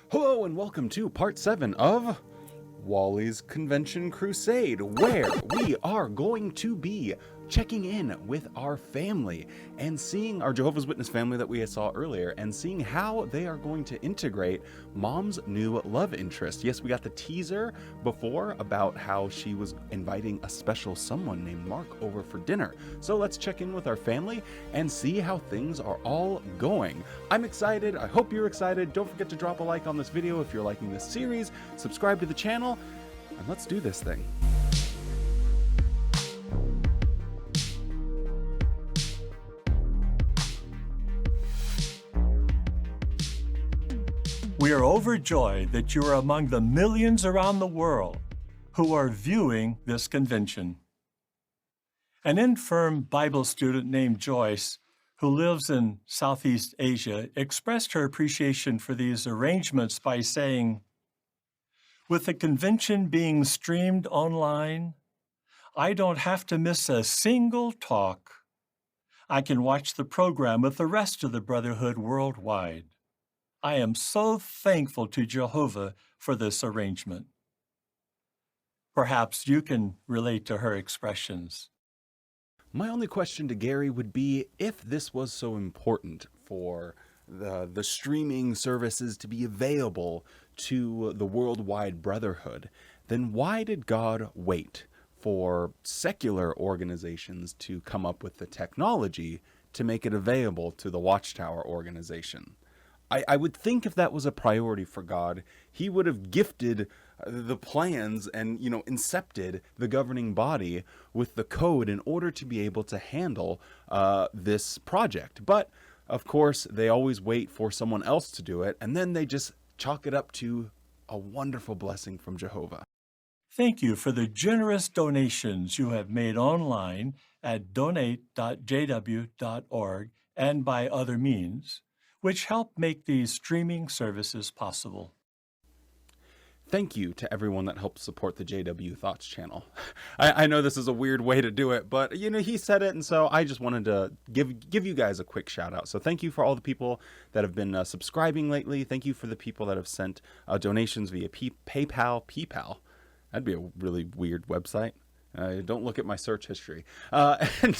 Hello and welcome to part 7 of Wally's Convention Crusade, where we are going to be checking in with our family and seeing our Jehovah's Witness family that we saw earlier and seeing how they are going to integrate Mom's new love interest. Yes, we got the teaser before about how she was inviting a special someone named Mark over for dinner. So let's check in with our family and see how things are all going. I'm excited. I hope you're excited. Don't forget to drop a like on this video if you're liking this series, subscribe to the channel, and let's do this thing. We are overjoyed that you are among the millions around the world who are viewing this convention. An infirm Bible student named Joyce, who lives in Southeast Asia, expressed her appreciation for these arrangements by saying, "With the convention being streamed online, I don't have to miss a single talk. I can watch the program with the rest of the Brotherhood worldwide. I am so thankful to Jehovah for this arrangement." Perhaps you can relate to her expressions. My only question to Gary would be, if this was so important for the streaming services to be available to the worldwide brotherhood, then why did God wait for secular organizations to come up with the technology to make it available to the Watchtower organization? I would think if that was a priority for God, he would have gifted the plans and, incepted the governing body with the code in order to be able to handle this project. But, of course, they always wait for someone else to do it, and then they just chalk it up to a wonderful blessing from Jehovah. Thank you for the generous donations you have made online at donate.jw.org and by other means, which help make these streaming services possible. Thank you to everyone that helped support the JW Thoughts channel. I know this is a weird way to do it, but he said it, and so I just wanted to give you guys a quick shout out. So thank you for all the people that have been subscribing lately. Thank you for the people that have sent donations via PayPal. That'd be a really weird website. Don't look at my search history. And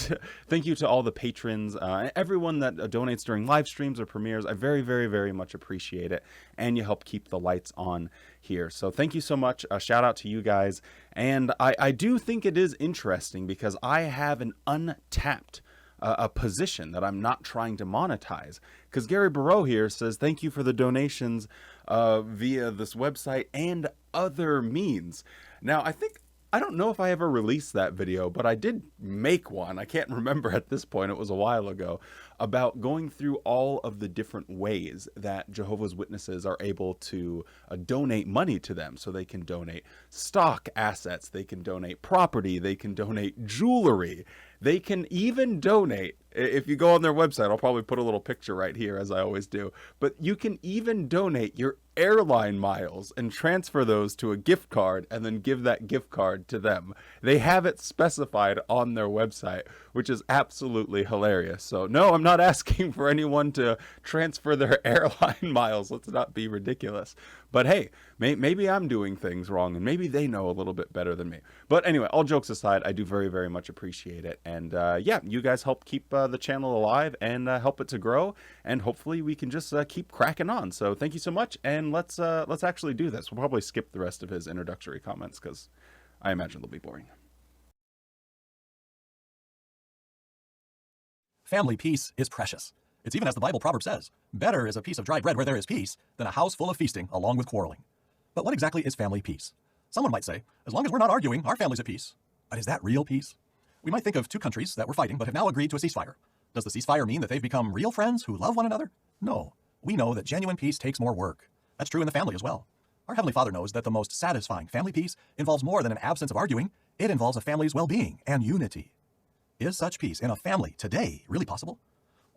thank you to all the patrons, everyone that donates during live streams or premieres. I very, very, very much appreciate it. And you help keep the lights on here. So thank you so much. Shout out to you guys. And I do think it is interesting because I have an untapped a position that I'm not trying to monetize. Because Gary Barreau here says, thank you for the donations via this website and other means. Now, I don't know if I ever released that video, but I did make one. I can't remember at this point. It was a while ago, about going through all of the different ways that Jehovah's Witnesses are able to donate money to them. So they can donate stock assets, they can donate property, they can donate jewelry, they can even donate, if you go on their website, I'll probably put a little picture right here as I always do, but you can even donate your airline miles and transfer those to a gift card and then give that gift card to them. They have it specified on their website, which is absolutely hilarious. So no, I'm not asking for anyone to transfer their airline miles. Let's not be ridiculous. But hey, maybe I'm doing things wrong and maybe they know a little bit better than me. But anyway, all jokes aside, I do very, very much appreciate it. And yeah, you guys help keep the channel alive and help it to grow. And hopefully we can just keep cracking on. So thank you so much. And let's actually do this. We'll probably skip the rest of his introductory comments because I imagine they'll be boring. Family peace is precious. It's even as the Bible proverb says, better is a piece of dry bread where there is peace than a house full of feasting along with quarreling. But what exactly is family peace? Someone might say, as long as we're not arguing, our family's at peace. But is that real peace? We might think of two countries that were fighting but have now agreed to a ceasefire. Does the ceasefire mean that they've become real friends who love one another? No. We know that genuine peace takes more work. That's true in the family as well. Our Heavenly Father knows that the most satisfying family peace involves more than an absence of arguing. It involves a family's well-being and unity. Is such peace in a family today really possible?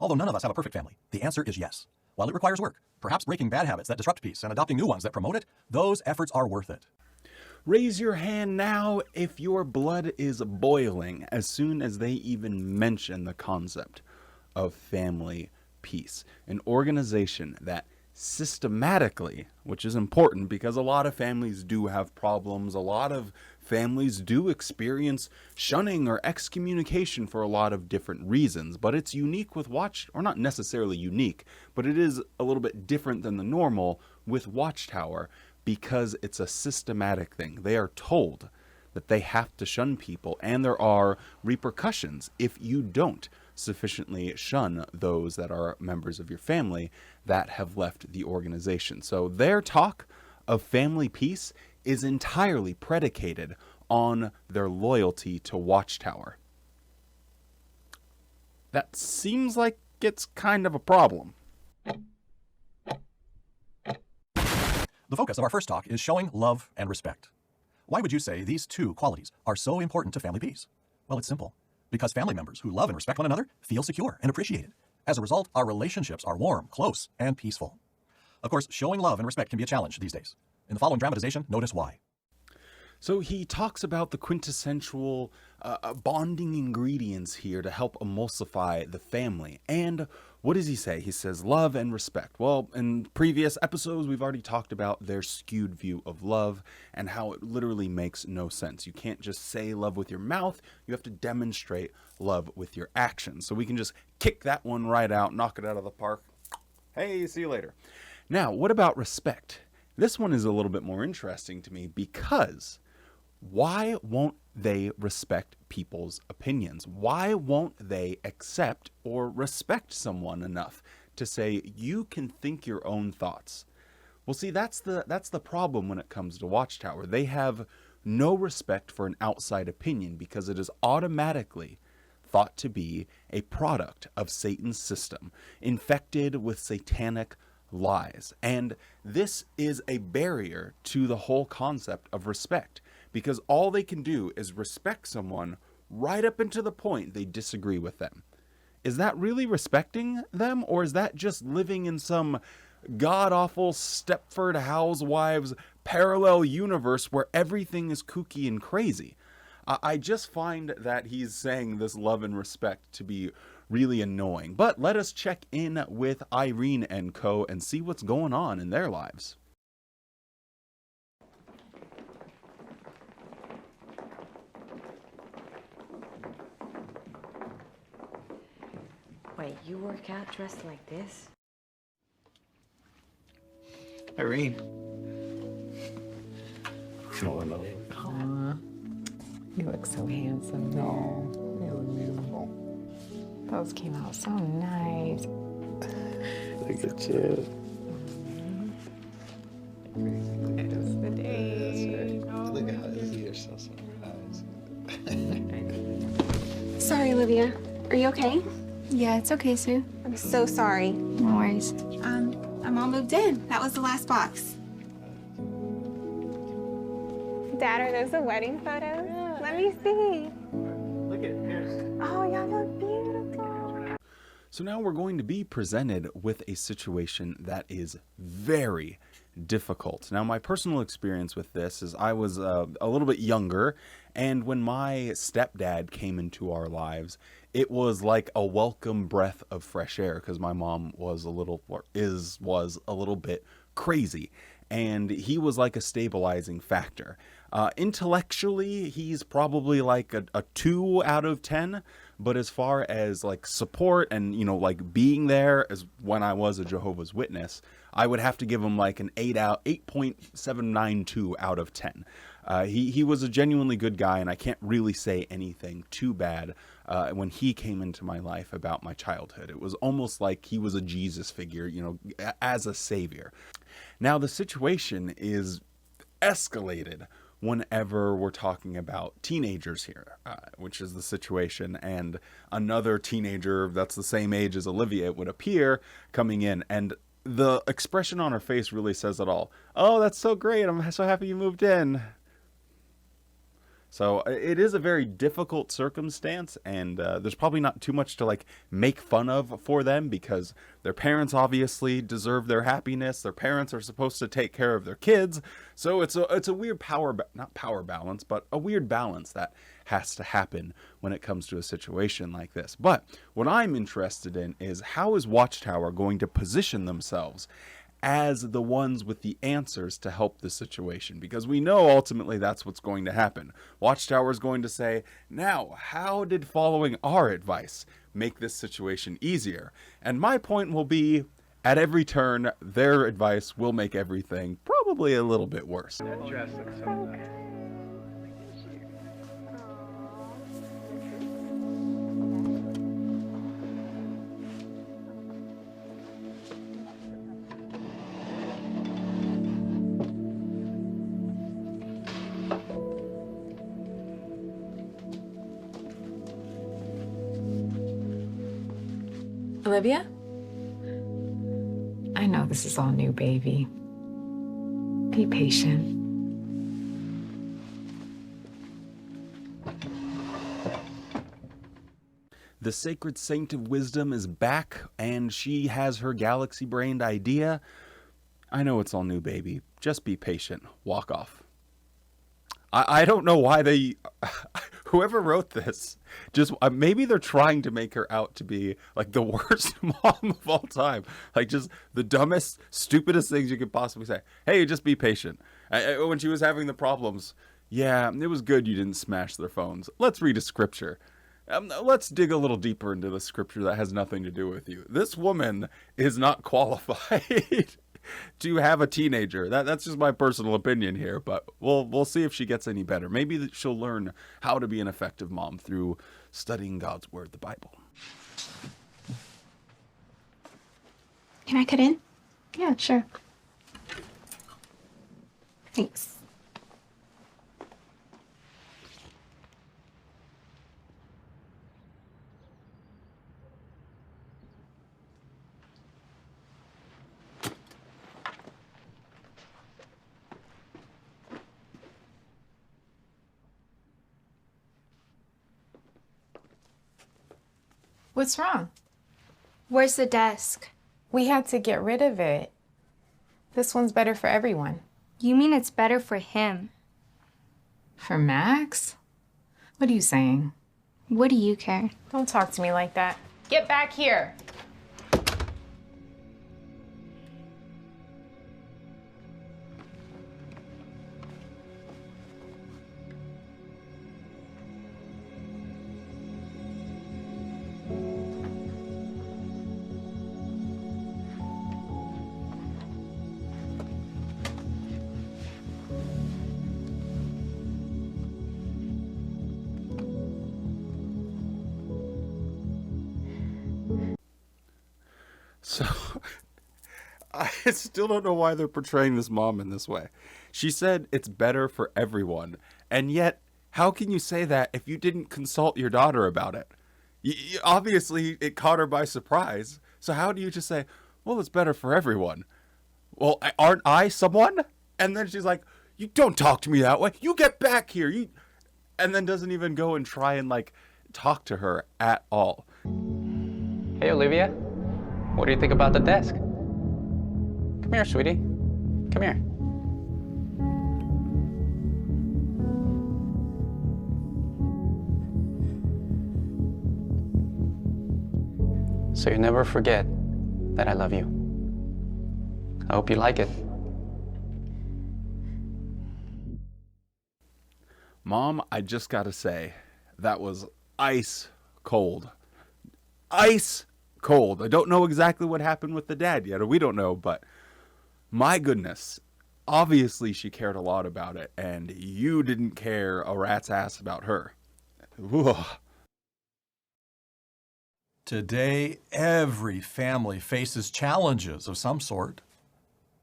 Although none of us have a perfect family, the answer is yes. While it requires work, perhaps breaking bad habits that disrupt peace and adopting new ones that promote it, those efforts are worth it. Raise your hand now if your blood is boiling as soon as they even mention the concept of family peace, an organization that systematically, which is important because a lot of families do have problems. A lot of families do experience shunning or excommunication for a lot of different reasons, but it's unique with or not necessarily unique, but it is a little bit different than the normal with Watchtower because it's a systematic thing. They are told that they have to shun people, and there are repercussions if you don't sufficiently shun those that are members of your family that have left the organization. So their talk of family peace is entirely predicated on their loyalty to Watchtower. That seems like it's kind of a problem. The focus of our first talk is showing love and respect. Why would you say these two qualities are so important to family peace? Well, it's simple. Because family members who love and respect one another feel secure and appreciated. As a result, our relationships are warm, close, and peaceful. Of course, showing love and respect can be a challenge these days. In the following dramatization, notice why. So he talks about the quintessential bonding ingredients here to help emulsify the family. And what does he say? He says love and respect. Well, in previous episodes, we've already talked about their skewed view of love and how it literally makes no sense. You can't just say love with your mouth. You have to demonstrate love with your actions. So we can just kick that one right out, knock it out of the park. Hey, see you later. Now, what about respect? This one is a little bit more interesting to me because why won't they respect people's opinions? Why won't they accept or respect someone enough to say, you can think your own thoughts? Well, see, that's the problem when it comes to Watchtower. They have no respect for an outside opinion because it is automatically thought to be a product of Satan's system, infected with satanic lies. And this is a barrier to the whole concept of respect, because all they can do is respect someone right up until the point they disagree with them. Is that really respecting them, or is that just living in some god-awful Stepford Housewives parallel universe where everything is kooky and crazy? I just find that he's saying this love and respect to be really annoying. But let us check in with Irene and co. and see what's going on in their lives. Wait, you work out dressed like this? Irene. You look so handsome. No, you look beautiful. Those came out so nice. Look at you. It's the day. Look at how easy you're so surprised. Sorry, Olivia. Are you okay? Yeah, it's okay, Sue. I'm so sorry. No worries. I'm all moved in. That was the last box. Dad, are those the wedding photos? Let me see. Look at here. Oh, y'all look beautiful. So now we're going to be presented with a situation that is very difficult. Now, my personal experience with this is I was a little bit younger, and when my stepdad came into our lives, it was like a welcome breath of fresh air because my mom was a little bit crazy, and he was like a stabilizing factor. Intellectually, he's probably like a 2 out of 10, but as far as like support and, like being there as when I was a Jehovah's Witness, I would have to give him like an 8.792 out of 10. He was a genuinely good guy, and I can't really say anything too bad when he came into my life about my childhood. It was almost like he was a Jesus figure, as a savior. Now, the situation is escalated whenever we're talking about teenagers here, which is the situation, and another teenager that's the same age as Olivia would appear coming in, and the expression on her face really says it all. Oh, that's so great. I'm so happy you moved in. So it is a very difficult circumstance, and there's probably not too much to like make fun of for them because their parents obviously deserve their happiness. Their parents are supposed to take care of their kids. So it's a weird not power balance, but a weird balance that has to happen when it comes to a situation like this. But what I'm interested in is how is Watchtower going to position themselves as the ones with the answers to help the situation, because we know ultimately that's what's going to happen. Watchtower is going to say, now, how did following our advice make this situation easier? And my point will be, at every turn, their advice will make everything probably a little bit worse. That dress looks so nice. Olivia? I know this is all new, baby. Be patient. The sacred saint of wisdom is back, and she has her galaxy-brained idea. I know it's all new, baby. Just be patient. Walk off. I don't know why they... Whoever wrote this, just maybe they're trying to make her out to be like the worst mom of all time. Like just the dumbest, stupidest things you could possibly say. Hey, just be patient. When she was having the problems, yeah, it was good you didn't smash their phones. Let's read a scripture. Let's dig a little deeper into the scripture that has nothing to do with you. This woman is not qualified to have a teenager. That's just my personal opinion here, but we'll see if she gets any better. Maybe she'll learn how to be an effective mom through studying God's word, the Bible. Can I cut in? Yeah, sure. Thanks. What's wrong? Where's the desk? We had to get rid of it. This one's better for everyone. You mean it's better for him? For Max? What are you saying? What do you care? Don't talk to me like that. Get back here. So, I still don't know why they're portraying this mom in this way. She said it's better for everyone. And yet, how can you say that if you didn't consult your daughter about it? Obviously, it caught her by surprise. So how do you just say, well, it's better for everyone? Well, aren't I someone? And then she's like, you don't talk to me that way. You get back here. And then doesn't even go and try and, like, talk to her at all. Hey, Olivia. What do you think about the desk? Come here, sweetie. Come here. So you never forget that I love you. I hope you like it. Mom, I just gotta say, that was ice cold. Ice cold. I don't know exactly what happened with the dad yet, or we don't know, but my goodness, obviously she cared a lot about it, and you didn't care a rat's ass about her. Ugh. Today, every family faces challenges of some sort.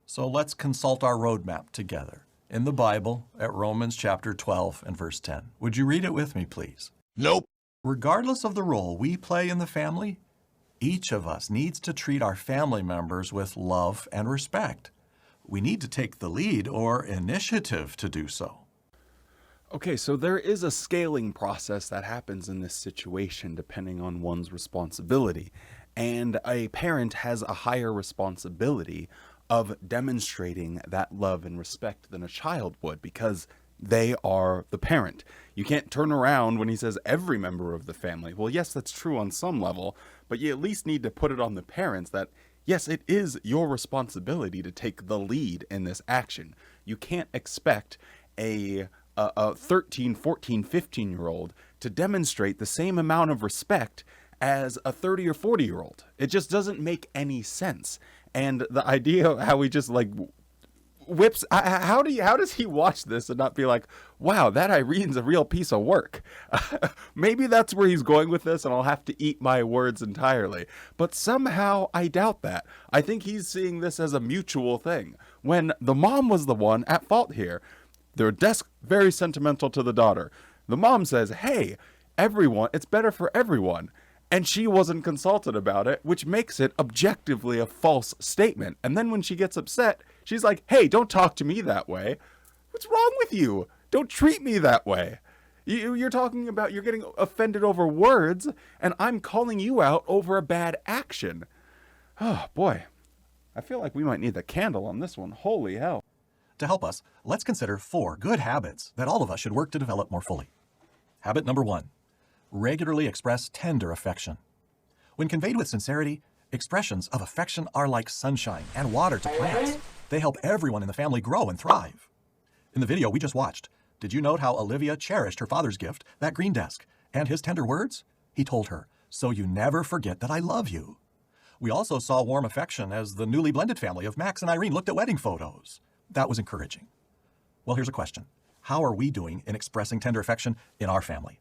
So let's consult our roadmap together in the Bible at Romans chapter 12 and verse 10. Would you read it with me, please? Nope. Regardless of the role we play in the family, each of us needs to treat our family members with love and respect. We need to take the lead or initiative to do so. Okay, so there is a scaling process that happens in this situation depending on one's responsibility. And a parent has a higher responsibility of demonstrating that love and respect than a child would, because they are the parent. You can't turn around when he says every member of the family. Well, yes, that's true on some level, but you at least need to put it on the parents that Yes, it is your responsibility to take the lead in this action. You can't expect a 13, 14, 15-year-old to demonstrate the same amount of respect as a 30 or 40-year-old. It just doesn't make any sense. And the idea of how he just like whips, how does he watch this and not be like, wow, that Irene's a real piece of work? Maybe that's where he's going with this, and I'll have to eat my words entirely. But somehow I doubt that. I think he's seeing this as a mutual thing, when the mom was the one at fault here. Their desk, very sentimental to the daughter. The mom says, hey, everyone, it's better for everyone. And she wasn't consulted about it, which makes it objectively a false statement. And then when she gets upset, she's like, hey, don't talk to me that way. What's wrong with you? Don't treat me that way. You're talking about you're getting offended over words, and I'm calling you out over a bad action. Oh, boy. I feel like we might need the candle on this one. Holy hell. To help us, let's consider 4 good habits that all of us should work to develop more fully. Habit number 1, regularly express tender affection. When conveyed with sincerity, expressions of affection are like sunshine and water to plants. They help everyone in the family grow and thrive. In the video we just watched, did you note how Olivia cherished her father's gift, that green desk, and his tender words? He told her, so you never forget that I love you. We also saw warm affection as the newly blended family of Max and Irene looked at wedding photos. That was encouraging. Well, here's a question. How are we doing in expressing tender affection in our family?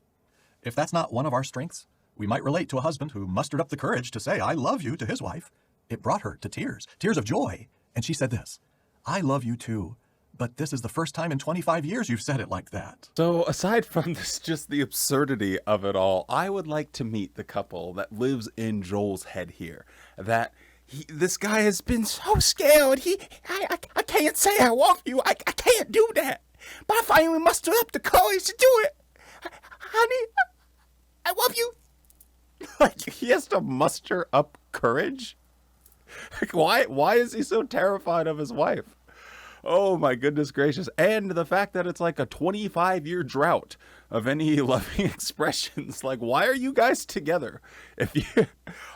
If that's not one of our strengths, we might relate to a husband who mustered up the courage to say, I love you to his wife. It brought her to tears of joy. And she said this, I love you too, but this is the first time in 25 years you've said it like that. So aside from this, just the absurdity of it all, I would like to meet the couple that lives in Joel's head here. That this guy has been so scared. I can't say I love you. I can't do that. But I finally mustered up the courage to do it. Honey, I love you. Like, he has to muster up courage? Like, why is he so terrified of his wife? Oh my goodness gracious. And the fact that it's like a 25-year drought of any loving expressions. Like, why are you guys together?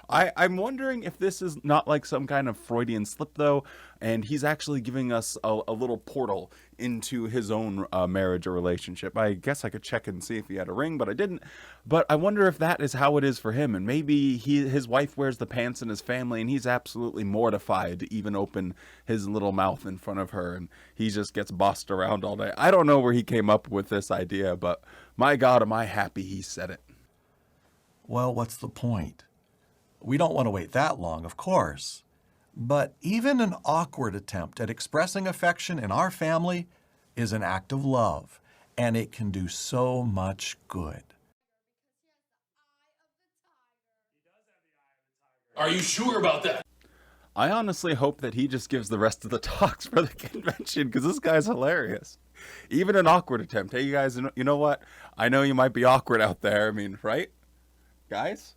I'm wondering if this is not like some kind of Freudian slip though, and he's actually giving us a little portal into his own marriage or relationship. I guess I could check and see if he had a ring, but I didn't. But I wonder if that is how it is for him, and maybe his wife wears the pants in his family, and he's absolutely mortified to even open his little mouth in front of her, and he just gets bossed around all day. I don't know where he came up with this idea, but my God, am I happy he said it. Well, what's the point? We don't want to wait that long, of course. But even an awkward attempt at expressing affection in our family is an act of love, and it can do so much good. Are you sure about that? I honestly hope that he just gives the rest of the talks for the convention, because this guy's hilarious. Even an awkward attempt. Hey, you guys, you know what? I know you might be awkward out there. I mean, right? Guys?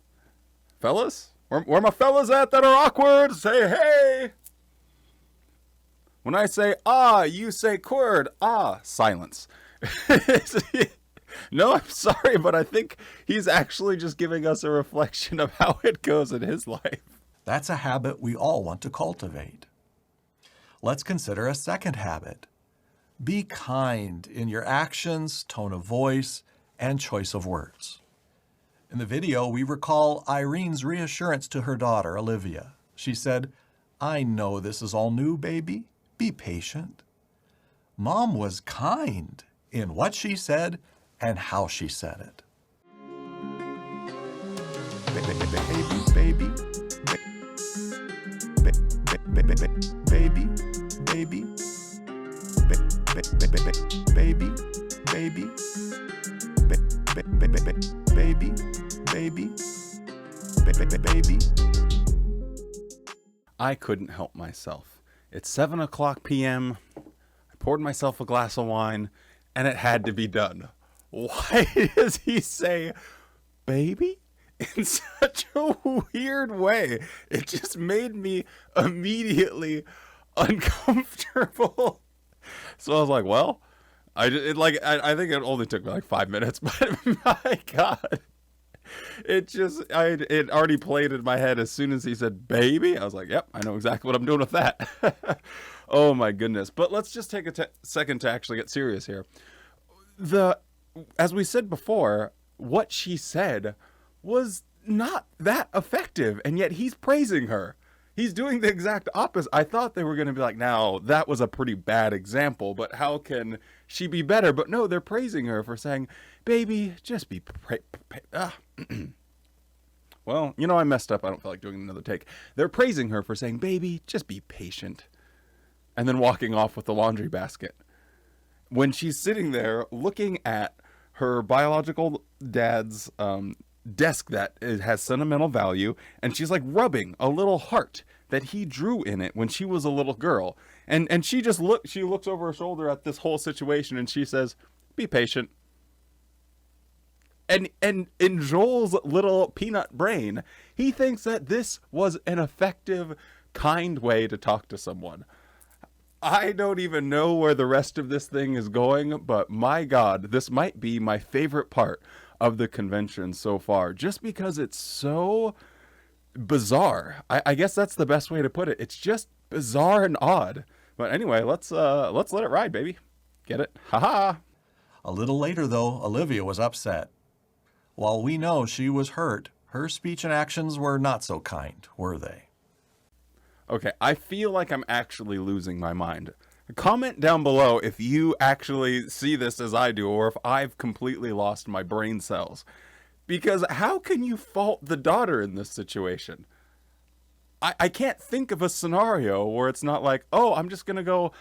Fellas? Where my fellas at that are awkward? Say hey! When I say ah, you say quird. Ah, silence. No, I'm sorry, but I think he's actually just giving us a reflection of how it goes in his life. That's a habit we all want to cultivate. Let's consider a second habit. Be kind in your actions, tone of voice, and choice of words. In the video, we recall Irene's reassurance to her daughter, Olivia. She said, I know this is all new, baby. Be patient. Mom was kind in what she said and how she said it. Baby, baby, baby, baby, baby. I couldn't help myself. It's 7:00 p.m. I poured myself a glass of wine, and it had to be done. Why does he say, baby? In such a weird way. It just made me immediately uncomfortable. So I was like, well, I think it only took me like 5 minutes, but my God. It already played in my head as soon as he said baby. I was like, yep, I know exactly what I'm doing with that. Oh my goodness. But let's just take a second to actually get serious here. As we said before, what she said was not that effective, and yet he's praising her. He's doing the exact opposite. I thought they were going to be like, now, that was a pretty bad example, but how can she be better? But no, they're praising her for saying, baby, just be Well, you know, I messed up. I don't feel like doing another take. They're praising her for saying, baby, just be patient. And then walking off with the laundry basket. When she's sitting there looking at her biological dad's desk that has sentimental value, and she's like rubbing a little heart that he drew in it when she was a little girl, and she looks over her shoulder at this whole situation, and she says, be patient. And in Joel's little peanut brain, he thinks that this was an effective, kind way to talk to someone. I don't even know where the rest of this thing is going, but my God, this might be my favorite part of the convention so far, just because it's so bizarre. I guess that's the best way to put it. It's just bizarre and odd. But anyway, let's let it ride, baby. Get it? Haha. A little later, though, Olivia was upset. While we know she was hurt, her speech and actions were not so kind, were they? Okay, I feel like I'm actually losing my mind. Comment down below if you actually see this as I do, or if I've completely lost my brain cells. Because how can you fault the daughter in this situation? I can't think of a scenario where it's not like, oh, I'm just going to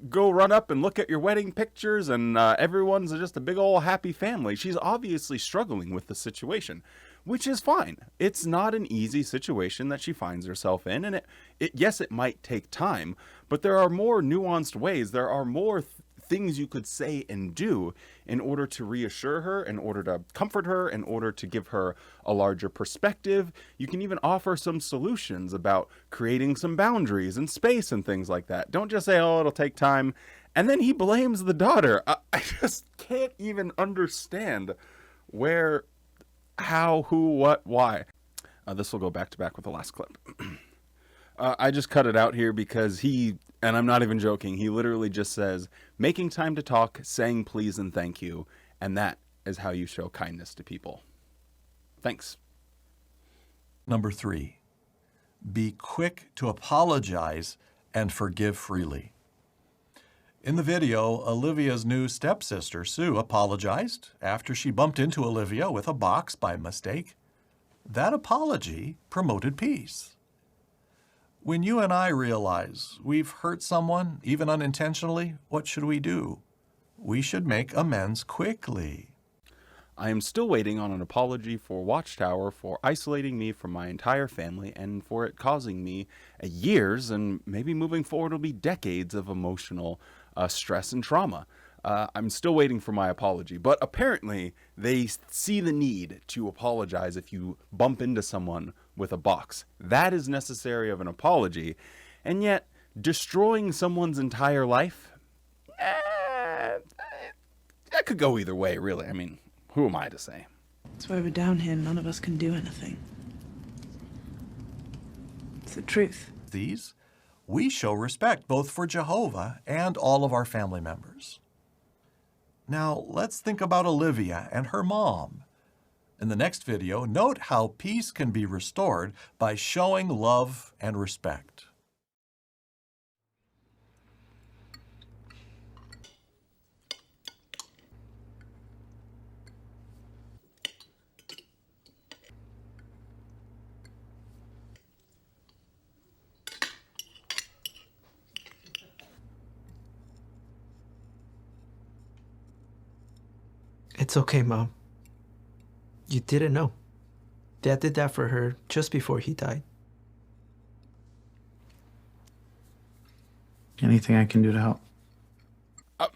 go run up and look at your wedding pictures and everyone's just a big old happy family. She's obviously struggling with the situation, which is fine. It's not an easy situation that she finds herself in, and yes, it might take time, but there are more nuanced ways. There are more things you could say and do in order to reassure her, in order to comfort her, in order to give her a larger perspective. You can even offer some solutions about creating some boundaries and space and things like that. Don't just say, oh, it'll take time. And then he blames the daughter. I just can't even understand where, how, who, what, why. This will go back to back with the last clip. I just cut it out here because and I'm not even joking, he literally just says, making time to talk, saying please and thank you, and that is how you show kindness to people. Thanks. Number 3, be quick to apologize and forgive freely. In the video, Olivia's new stepsister, Sue, apologized after she bumped into Olivia with a box by mistake. That apology promoted peace. When you and I realize we've hurt someone, even unintentionally, what should we do? We should make amends quickly. I am still waiting on an apology for Watchtower for isolating me from my entire family and for it causing me years, and maybe moving forward will be decades of emotional stress and trauma. I'm still waiting for my apology, but apparently they see the need to apologize if you bump into someone with a box. That is necessary of an apology, and yet destroying someone's entire life, that could go either way, really. I mean, who am I to say? That's why we're down here. None of us can do anything. It's the truth. We show respect both for Jehovah and all of our family members. Now, let's think about Olivia and her mom. In the next video, note how peace can be restored by showing love and respect. It's okay, Mom. You didn't know. Dad did that for her just before he died. Anything I can do to help?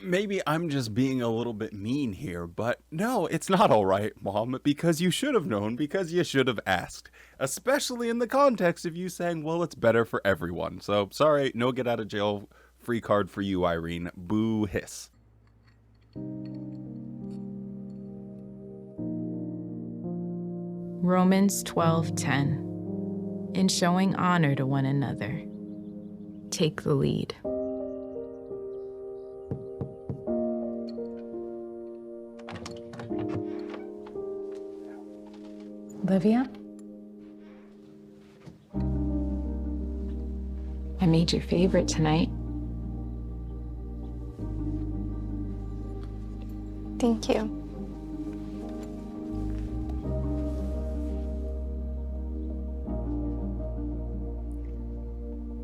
Maybe I'm just being a little bit mean here, but no, it's not all right, Mom, because you should have known, because you should have asked, especially in the context of you saying, well, it's better for everyone. So sorry, no get out of jail free card for you, Irene. Boo hiss. Romans 12:10. In showing honor to one another, take the lead. Olivia? I made your favorite tonight. Thank you.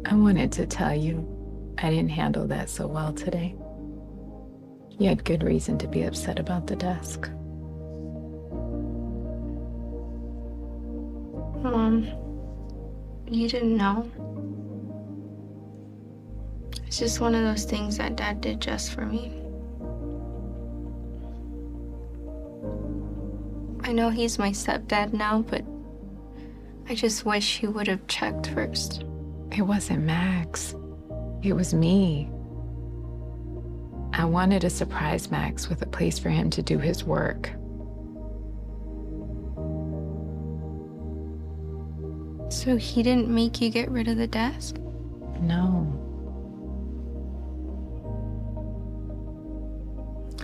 I wanted to tell you I didn't handle that so well today. You had good reason to be upset about the desk. Mom, you didn't know? It's just one of those things that Dad did just for me. I know he's my stepdad now, but I just wish he would have checked first. It wasn't Max. It was me. I wanted to surprise Max with a place for him to do his work. So he didn't make you get rid of the desk? No.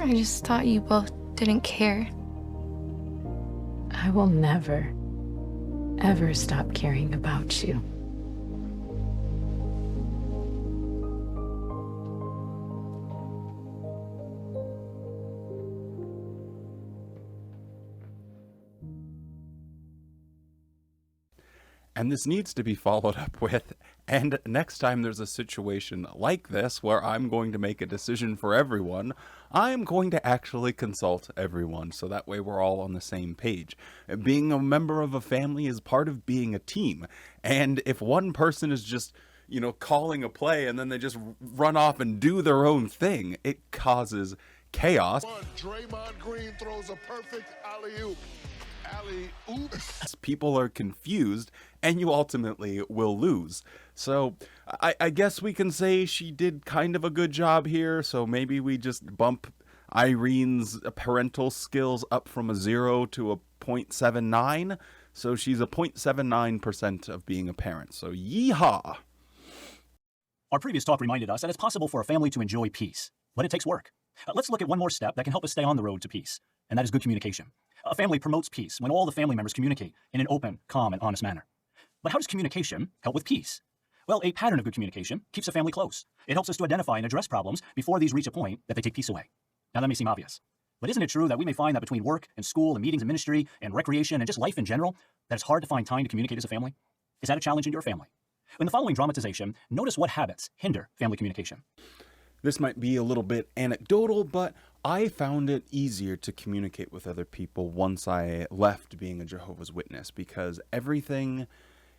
I just thought you both didn't care. I will never, ever stop caring about you. And this needs to be followed up with, and next time there's a situation like this where I'm going to make a decision for everyone, I'm going to actually consult everyone, so that way we're all on the same page. Being a member of a family is part of being a team, and if one person is just, calling a play and then they just run off and do their own thing, it causes chaos. Draymond Green throws a perfect alley-oop. People are confused, and you ultimately will lose. So I guess we can say she did kind of a good job here, so maybe we just bump Irene's parental skills up from a 0 to a 0.79. So she's a 0.79% of being a parent. So yeehaw! Our previous talk reminded us that it's possible for a family to enjoy peace, but it takes work. Let's look at one more step that can help us stay on the road to peace, and that is good communication. A family promotes peace when all the family members communicate in an open, calm, and honest manner. But how does communication help with peace? Well, a pattern of good communication keeps a family close. It helps us to identify and address problems before these reach a point that they take peace away. Now, that may seem obvious, but isn't it true that we may find that between work and school and meetings and ministry and recreation and just life in general, that it's hard to find time to communicate as a family? Is that a challenge in your family? In the following dramatization, notice what habits hinder family communication. This might be a little bit anecdotal, but I found it easier to communicate with other people once I left being a Jehovah's Witness, because everything,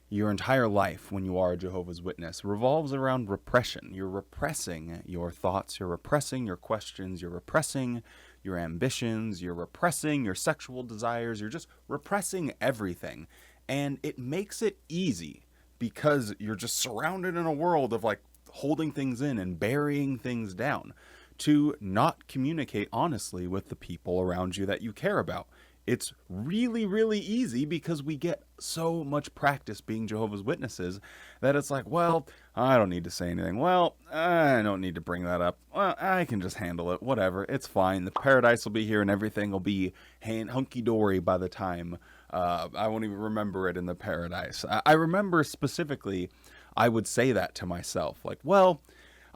your entire life when you are a Jehovah's Witness, revolves around repression. You're repressing your thoughts, you're repressing your questions, you're repressing your ambitions, you're repressing your sexual desires, you're just repressing everything. And it makes it easy because you're just surrounded in a world of holding things in and burying things down, to not communicate honestly with the people around you that you care about. It's really, really easy because we get so much practice being Jehovah's Witnesses that it's like, well, I don't need to say anything. Well, I don't need to bring that up. Well, I can just handle it. Whatever. It's fine. The paradise will be here and everything will be hunky-dory by the time I won't even remember it in the paradise. I remember specifically I would say that to myself, well,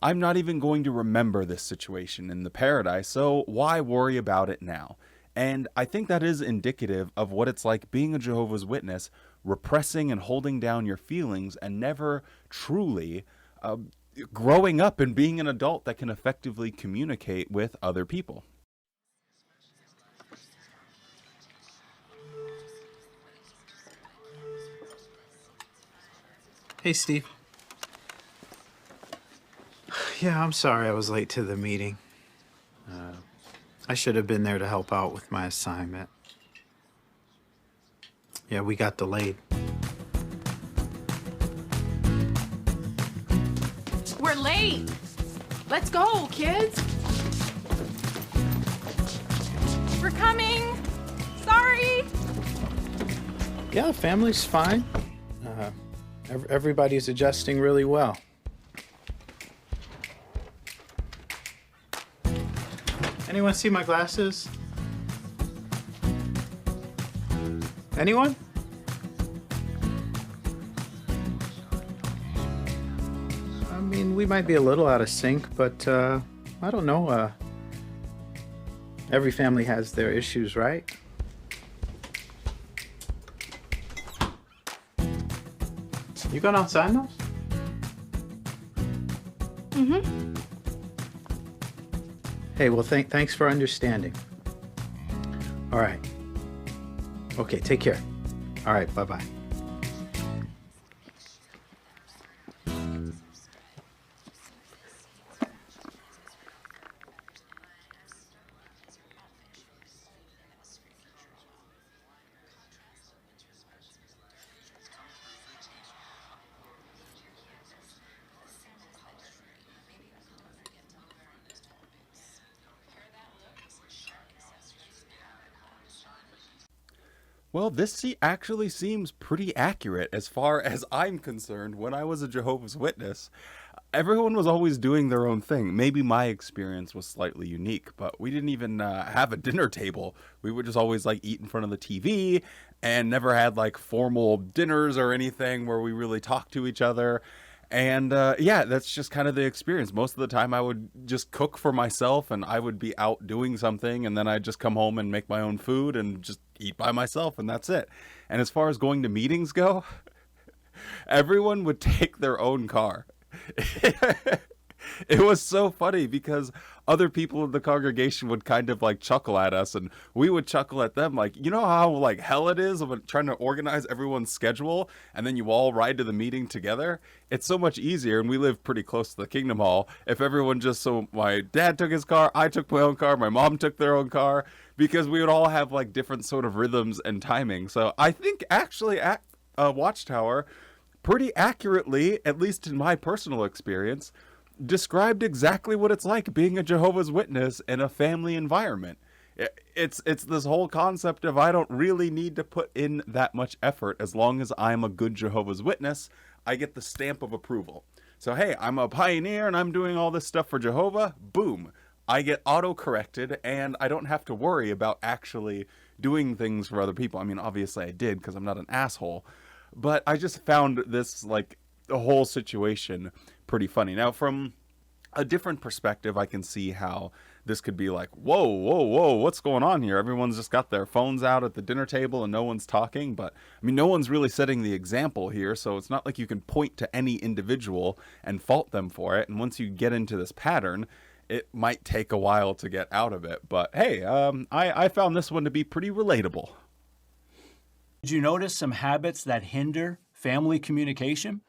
I'm not even going to remember this situation in the paradise, so why worry about it now? And I think that is indicative of what it's like being a Jehovah's Witness, repressing and holding down your feelings and never truly growing up and being an adult that can effectively communicate with other people. Hey, Steve. Yeah, I'm sorry I was late to the meeting. I should have been there to help out with my assignment. Yeah, we got delayed. We're late. Let's go, kids. We're coming. Sorry. Yeah, the family's fine. Everybody's adjusting really well. Anyone see my glasses? Anyone? I mean, we might be a little out of sync, but I don't know. Every family has their issues, right? You going outside now? Mm-hmm. Hey, well, thanks for understanding. All right. Okay, take care. All right, bye-bye. Well, this actually seems pretty accurate as far as I'm concerned. When I was a Jehovah's Witness, everyone was always doing their own thing. Maybe my experience was slightly unique, but we didn't even have a dinner table. We would just always like eat in front of the TV and never had like formal dinners or anything where we really talked to each other. And yeah, that's just kind of the experience. Most of the time I would just cook for myself and I would be out doing something, and then I'd just come home and make my own food and just eat by myself, and that's it. And as far as going to meetings go, everyone would take their own car. It was so funny because other people in the congregation would kind of like chuckle at us, and we would chuckle at them. Like, you know how like hell it is when trying to organize everyone's schedule and then you all ride to the meeting together? It's so much easier, and we live pretty close to the Kingdom Hall. If everyone just, so my dad took his car, I took my own car, my mom took their own car, because we would all have like different sort of rhythms and timing. So I think actually at Watchtower, pretty accurately, at least in my personal experience, described exactly what it's like being a Jehovah's Witness in a family environment. It's this whole concept of I don't really need to put in that much effort. As long as I'm a good Jehovah's Witness, I get the stamp of approval. So hey, I'm a pioneer and I'm doing all this stuff for Jehovah. Boom. I get auto-corrected and I don't have to worry about actually doing things for other people. I mean, obviously I did because I'm not an asshole. But I just found this, like, the whole situation pretty funny. Now, from a different perspective, I can see how this could be like, whoa, whoa, whoa, what's going on here? Everyone's just got their phones out at the dinner table and no one's talking. But, I mean, no one's really setting the example here, so it's not like you can point to any individual and fault them for it. And once you get into this pattern, it might take a while to get out of it. But, hey, I found this one to be pretty relatable. Did you notice some habits that hinder family communication?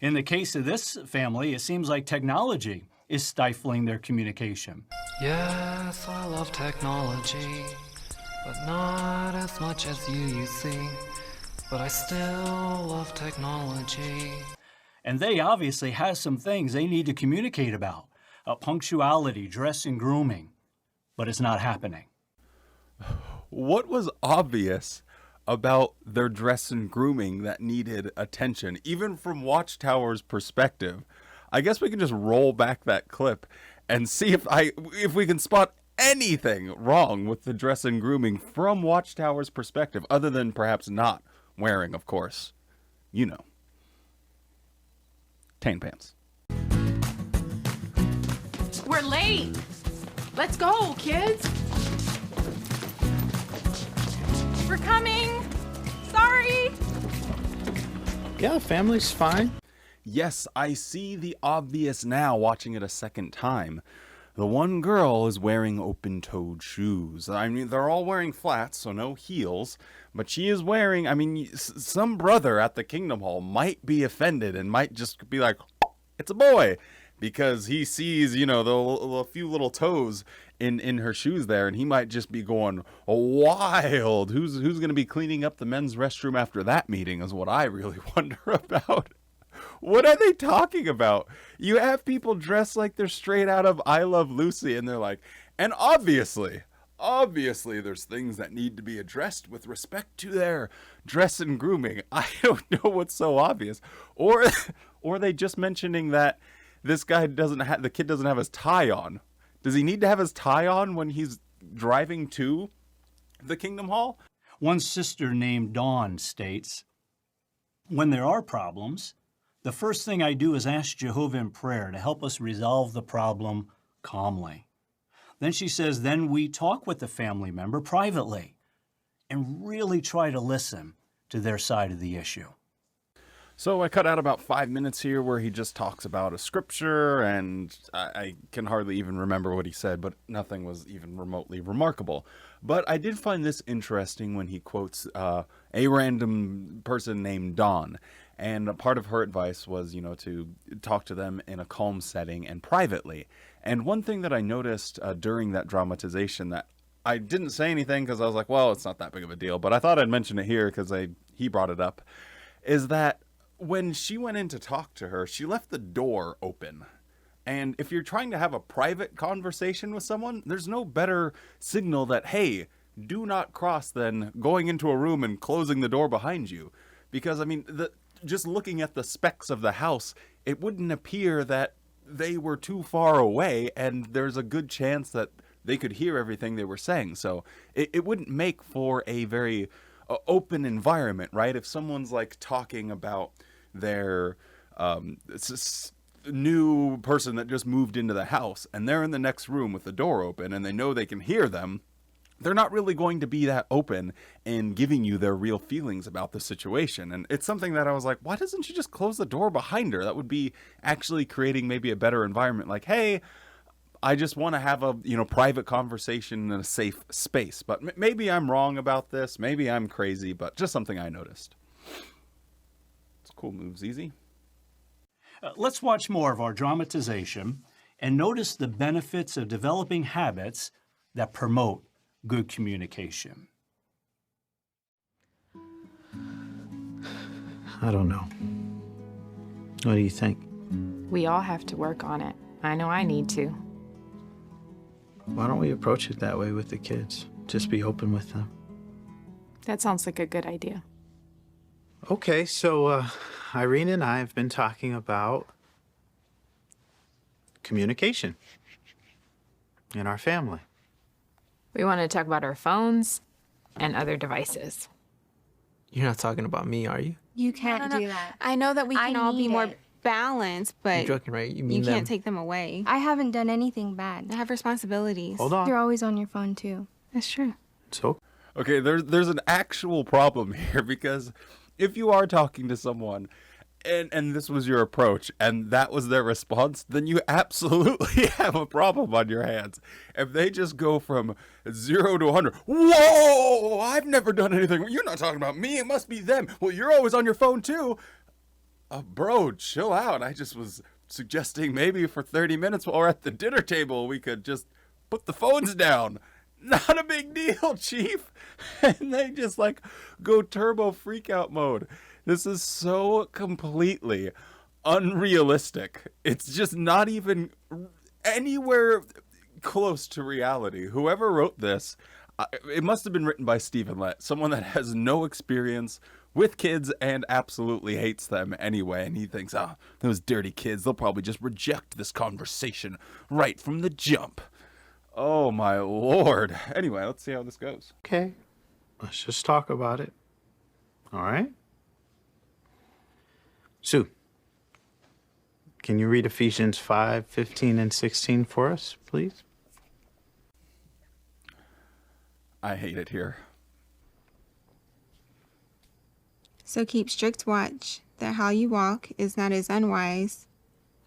In the case of this family, it seems like technology is stifling their communication. Yes, I love technology, but not as much as you see. But I still love technology. And they obviously have some things they need to communicate about. Punctuality, dress, and grooming. But it's not happening. What was obvious about their dress and grooming that needed attention, even from Watchtower's perspective? I guess we can just roll back that clip and see if we can spot anything wrong with the dress and grooming from Watchtower's perspective, other than perhaps not wearing, of course, you know, tan pants. We're late. Let's go, kids. We're coming. Sorry. Yeah, the family's fine. Yes, I see the obvious now watching it a second time. The one girl is wearing open-toed shoes. I mean, they're all wearing flats, so no heels. But she is wearing, I mean, some brother at the Kingdom Hall might be offended and might just be like, it's a boy. Because he sees, you know, the few little toes in her shoes there, and he might just be going wild. Who's going to be cleaning up the men's restroom after that meeting is what I really wonder about. What are they talking about? You have people dressed like they're straight out of I Love Lucy, and they're like, and obviously, obviously there's things that need to be addressed with respect to their dress and grooming. I don't know what's so obvious. Or are they just mentioning that this guy the kid doesn't have his tie on? Does he need to have his tie on when he's driving to the Kingdom Hall? One sister named Dawn states, "When there are problems, the first thing I do is ask Jehovah in prayer to help us resolve the problem calmly. Then she says, then we talk with the family member privately and really try to listen to their side of the issue." So I cut out about 5 minutes here where he just talks about a scripture, and I can hardly even remember what he said, but nothing was even remotely remarkable. But I did find this interesting when he quotes a random person named Dawn. And a part of her advice was, to talk to them in a calm setting and privately. And one thing that I noticed during that dramatization that I didn't say anything because I was like, well, it's not that big of a deal, but I thought I'd mention it here because he brought it up, is that when she went in to talk to her, she left the door open. And if you're trying to have a private conversation with someone, there's no better signal that, hey, do not cross than going into a room and closing the door behind you. Because, just looking at the specs of the house, it wouldn't appear that they were too far away, and there's a good chance that they could hear everything they were saying. So it wouldn't make for a very open environment, right? If someone's like talking about their new person that just moved into the house, and they're in the next room with the door open, and they know they can hear them, they're not really going to be that open in giving you their real feelings about the situation. And it's something that I was like, why doesn't she just close the door behind her? That would be actually creating maybe a better environment. Like, hey, I just want to have a private conversation in a safe space. But maybe I'm wrong about this. Maybe I'm crazy, but just something I noticed. It's cool moves, easy. Let's watch more of our dramatization and notice the benefits of developing habits that promote good communication. I don't know. What do you think? We all have to work on it. I know I need to. Why don't we approach it that way with the kids? Just be open with them. That sounds like a good idea. Okay, so Irene and I have been talking about communication in our family. We want to talk about our phones and other devices. You're not talking about me, are you? You can't do that. I know that we can all be more balanced, but You're joking, right? You mean you them. can't take them away. I haven't done anything bad. I have responsibilities. Hold on. You're always on your phone, too. That's true. So? Okay, there's an actual problem here, because if you are talking to someone and this was your approach and that was their response, then you absolutely have a problem on your hands. If they just go from 0 to 100, whoa, I've never done anything. You're not talking about me. It must be them. Well, you're always on your phone too. Bro, chill out. I just was suggesting maybe for 30 minutes while we're at the dinner table, we could just put the phones down. Not a big deal, Chief. And they just like go turbo freak out mode. This is so completely unrealistic. It's just not even anywhere close to reality. Whoever wrote this, it must have been written by Stephen Lett, someone that has no experience with kids and absolutely hates them anyway. And he thinks, those dirty kids, they'll probably just reject this conversation right from the jump. Oh my Lord. Anyway, let's see how this goes. Okay, let's just talk about it. All right? Sue, can you read Ephesians 5, 15, and 16 for us, please? I hate it here. So keep strict watch that how you walk is not as unwise,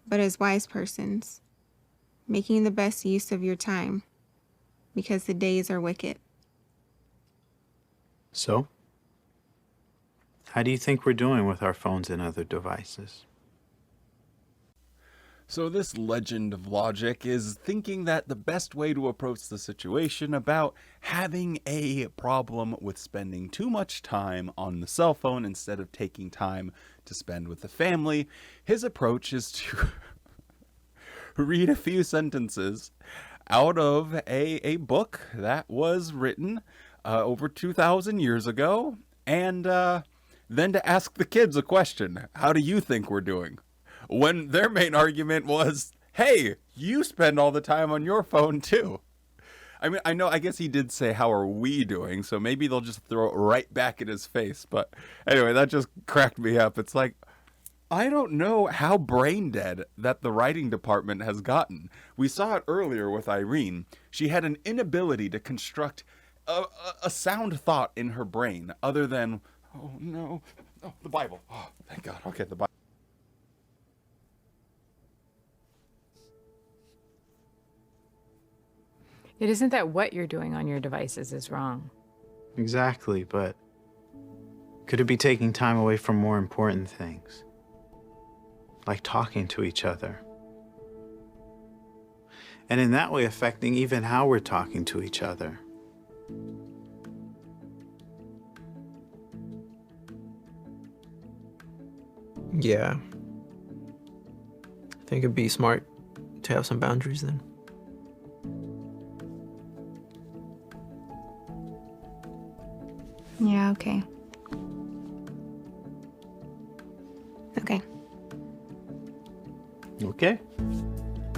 but as wise persons, making the best use of your time, because the days are wicked. So, how do you think we're doing with our phones and other devices? So this legend of logic is thinking that the best way to approach the situation about having a problem with spending too much time on the cell phone instead of taking time to spend with the family, his approach is to read a few sentences out of a book that was written over 2,000 years ago, and then to ask the kids a question. How do you think we're doing? When their main argument was, hey, you spend all the time on your phone too. I mean, I guess he did say, how are we doing? So maybe they'll just throw it right back in his face. But anyway, that just cracked me up. It's like, I don't know how brain dead that the writing department has gotten. We saw it earlier with Irene. She had an inability to construct a sound thought in her brain other than, oh no, oh, the Bible. Oh, thank God. Okay, the Bible. It isn't that what you're doing on your devices is wrong. Exactly, but could it be taking time away from more important things? Like talking to each other. And in that way affecting even how we're talking to each other. Yeah. I think it'd be smart to have some boundaries then. Yeah, okay. Okay. Okay.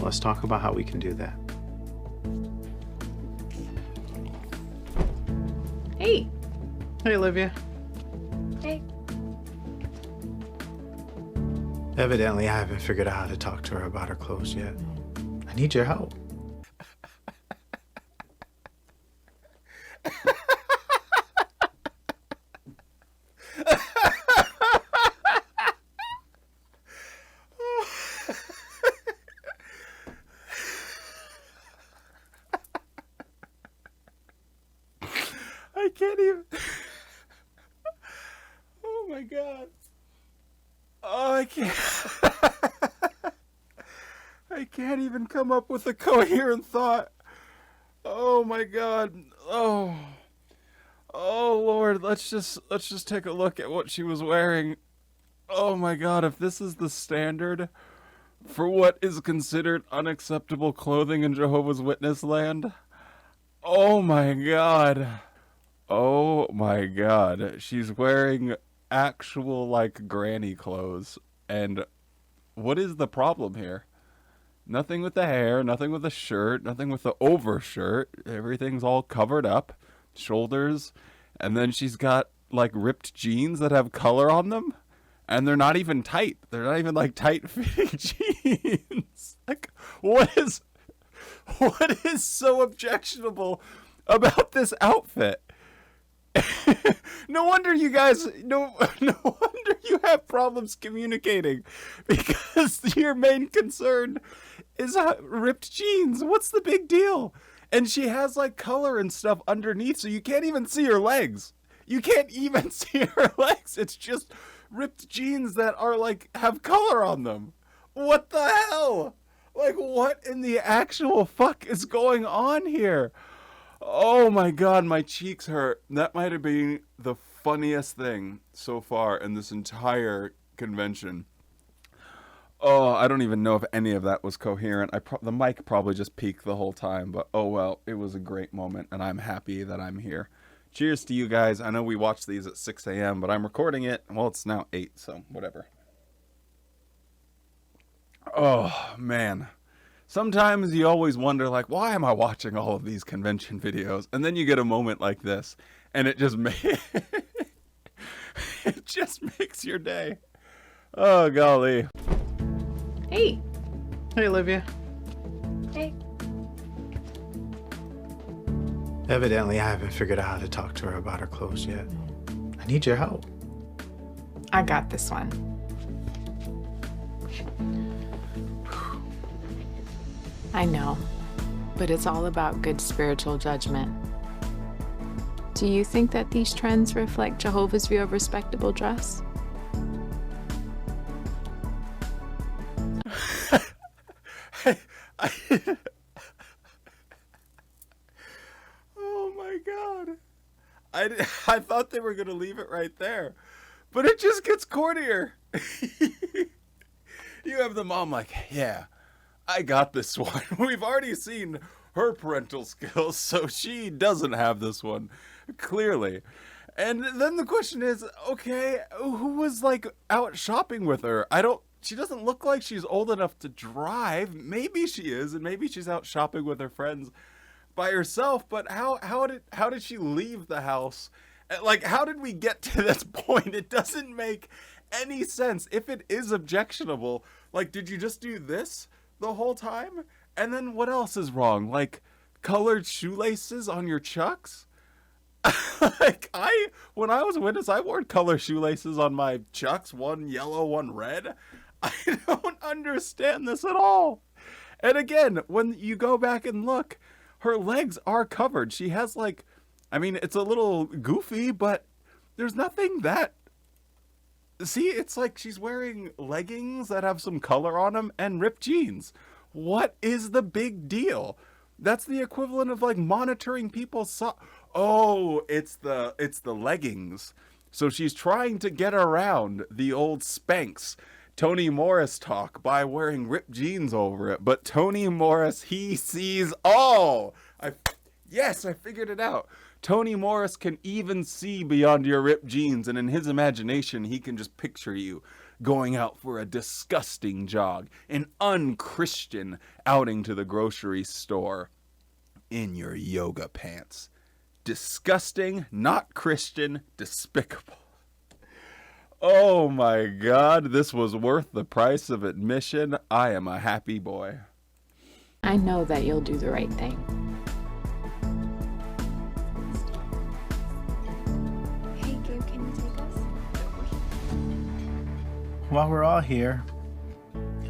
Let's talk about how we can do that. Hey. Hey, Olivia. Hey. Evidently, I haven't figured out how to talk to her about her clothes yet. I need your help. I can't even. Oh my God. Oh, I can't. I can't even come up with a coherent thought. Oh my God. Oh. Oh Lord, let's just take a look at what she was wearing. Oh my God, if this is the standard for what is considered unacceptable clothing in Jehovah's Witness land. Oh my God. Oh my God. She's wearing actual like granny clothes. And what is the problem here? Nothing with the hair, nothing with the shirt, nothing with the overshirt. Everything's all covered up. Shoulders. And then she's got like ripped jeans that have color on them. And they're not even tight. They're not even like tight fitting jeans. Like what is so objectionable about this outfit? No wonder you guys, no wonder you have problems communicating, because your main concern is ripped jeans. What's the big deal? And she has like color and stuff underneath, so you can't even see her legs. You can't even see her legs. It's just ripped jeans that are like, have color on them. What the hell? Like, what in the actual fuck is going on here? Oh my God, my cheeks hurt. That might have been the funniest thing so far in this entire convention. Oh, I don't even know if any of that was coherent. The mic probably just peaked the whole time, but oh well, it was a great moment, and I'm happy that I'm here. Cheers to you guys. I know we watched these at 6 a.m., but I'm recording it. Well, it's now 8, so whatever. Oh, man. Sometimes you always wonder, like, why am I watching all of these convention videos? And then you get a moment like this, and it just it just makes your day. Oh, golly. Hey. Hey, Olivia. Hey. Evidently, I haven't figured out how to talk to her about her clothes yet. I need your help. I got this one. I know, but it's all about good spiritual judgment. Do you think that these trends reflect Jehovah's view of respectable dress? Oh my God. I thought they were going to leave it right there, but it just gets cornier. You have the mom like, yeah, I got this one. We've already seen her parental skills, so she doesn't have this one, clearly. And then the question is, okay, who was like out shopping with her? She doesn't look like she's old enough to drive. Maybe she is, and maybe she's out shopping with her friends by herself, but how did she leave the house? Like, how did we get to this point? It doesn't make any sense. If it is objectionable, like, did you just do this the whole time? And then what else is wrong? Like, colored shoelaces on your Chucks? Like, when I was a witness, I wore color shoelaces on my Chucks, one yellow, one red. I don't understand this at all. And again, when you go back and look, her legs are covered. She has like, I mean, it's a little goofy, but there's nothing that... See, it's like she's wearing leggings that have some color on them and ripped jeans. What is the big deal? That's the equivalent of like monitoring people's oh, it's the leggings. So she's trying to get around the old Spanx Toni Morris talk by wearing ripped jeans over it. But Toni Morris, he sees all. Yes, I figured it out. Toni Morris can even see beyond your ripped jeans, and in his imagination, he can just picture you going out for a disgusting jog, an unchristian outing to the grocery store in your yoga pants. Disgusting, not Christian, despicable. Oh my God, this was worth the price of admission. I am a happy boy. I know that you'll do the right thing. Hey, Gabe, can you take us? While we're all here,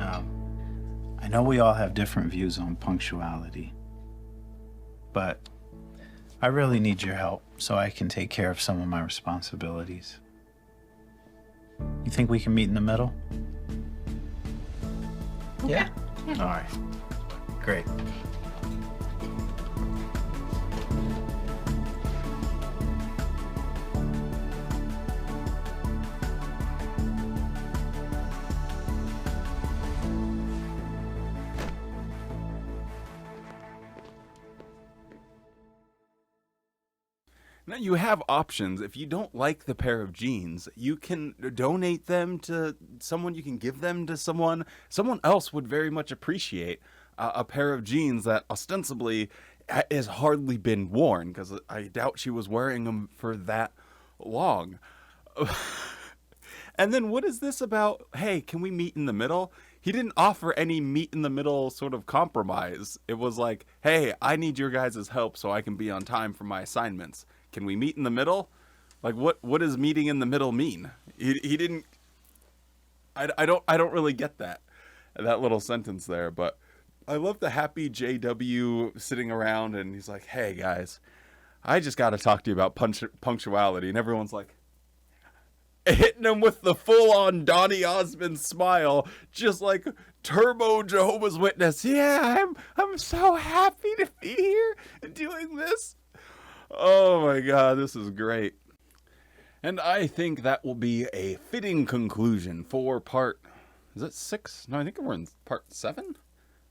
I know we all have different views on punctuality, but I really need your help so I can take care of some of my responsibilities. You think we can meet in the middle? Okay. Yeah? All right. Great. Now you have options. If you don't like the pair of jeans, you can donate them to someone. You can give them to someone. Someone else would very much appreciate a pair of jeans that ostensibly has hardly been worn, because I doubt she was wearing them for that long. And then what is this about, hey, can we meet in the middle? He didn't offer any meet in the middle sort of compromise. It was like, hey, I need your guys' help so I can be on time for my assignments. Can we meet in the middle? Like, what does meeting in the middle mean? He didn't. I don't really get that little sentence there. But I love the happy JW sitting around, and he's like, "Hey guys, I just got to talk to you about punctuality," and everyone's like, hitting him with the full-on Donny Osmond smile, just like Turbo Jehovah's Witness. Yeah, I'm so happy to be here and doing this. Oh my God, this is great. And I think that will be a fitting conclusion for part, is it 6? No, I think we're in part 7?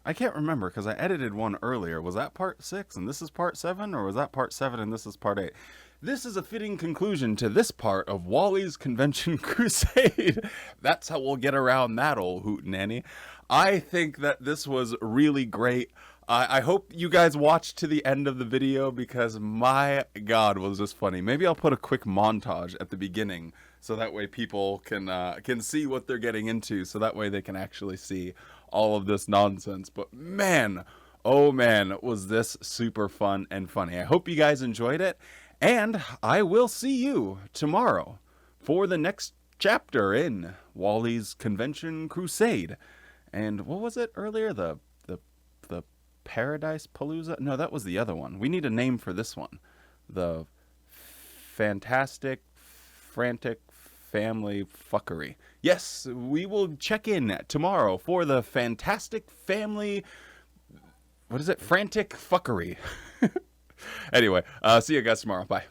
I can't remember because I edited one earlier. Was that part 6 and this is part 7? Or was that part 7 and this is part 8? This is a fitting conclusion to this part of Wally's Convention Crusade. That's how we'll get around that old hootenanny. I think that this was really great. I hope you guys watched to the end of the video because my God, was this funny. Maybe I'll put a quick montage at the beginning so that way people can see what they're getting into, so that way they can actually see all of this nonsense. But man, oh man, was this super fun and funny. I hope you guys enjoyed it, and I will see you tomorrow for the next chapter in Wally's Convention Crusade. And what was it earlier? The Paradise Palooza? No, that was the other one. We need a name for this one. The Fantastic Frantic Family Fuckery. Yes, we will check in tomorrow for the Fantastic Family... What is it? Frantic Fuckery. Anyway, see you guys tomorrow. Bye.